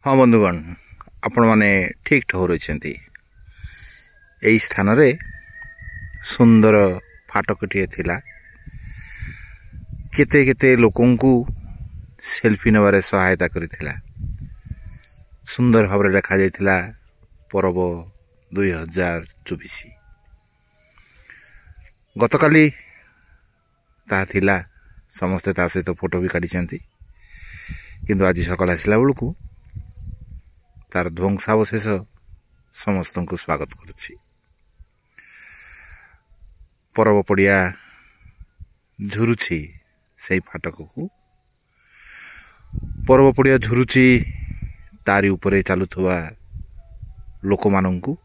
हाँ बंधुगण, आपण माने ठीक ठहर यही स्थान रे सुंदर फाटकटे थिला। केते केते लोकं को सेल्फी नबारे सहायता करिथिला। सुंदर भाव लिखा जाइथिला परब 2024। गतकाली ता थिला समस्ते ता सहित फोटो भी काढ़ी किंतु आज सकाल आसला बेलू तार ध्वंसावशेष समस्त को स्वागत करुछि। परब पड़िया झुरुछि से फाटक को परब पड़िया झुरुछि तारी उपरे चलुवा लोक मानू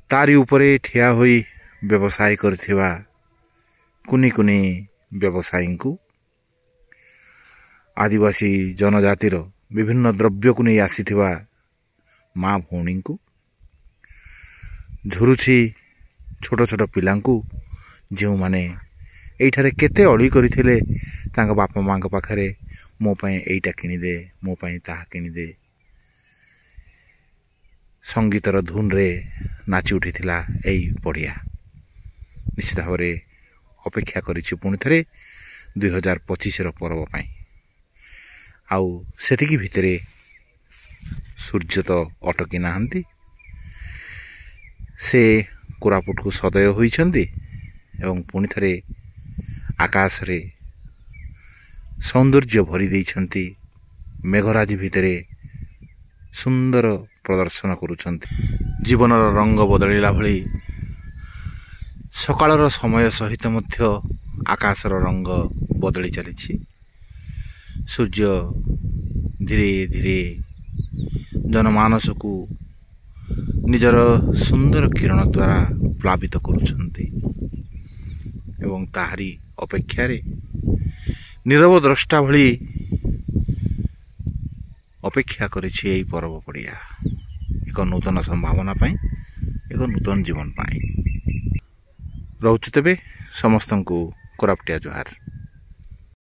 तारी उपरे ठिया होई व्यवसाय करथिबा कुनी कुनी व्यवसायी को आदिवासी जनजातिर विभिन्न द्रव्य को नहीं आसीथिबा माँ भौणी को झुरुछि छोट छोट पिला जो माने एठारे केते अड़ी करथिले तांका बापा माँ पाखरे मो पई एटा किनिदे मो पई ताहा किनिदे संगीतर धुन रे नाची उठिथिला। एई पड़िया निश्चित भाव अपेक्षा करिछि पुणी थरे 2025 पर्व पई। आउ सेतिकी भितरे सूर्य तो अटकी नाहंती, से कोरापुट को सदय होइछंती एवं पुणी थरे आकाश रे सौंदर्य भरी देइछंती। मेघराज भितरे सुंदर प्रदर्शन करुछंती। जीवनर रंग बदलिला भली सकाळर समय सहित मध्य आकाशर रंग बदली चलिछि। सूर्य धीरे धीरे जनमानस को निजर सुंदर किरण द्वारा प्लावित करुछंती एवं ताहारी अपेक्षा रे नीरव द्रष्टा भली अपेक्षा करिछि एई पर्व पड़िया एक नूतन संभावना पाई, एक नूतन जीवन पाई। रहुछि तेबे समस्तंकु कोरापुटिया जोहार।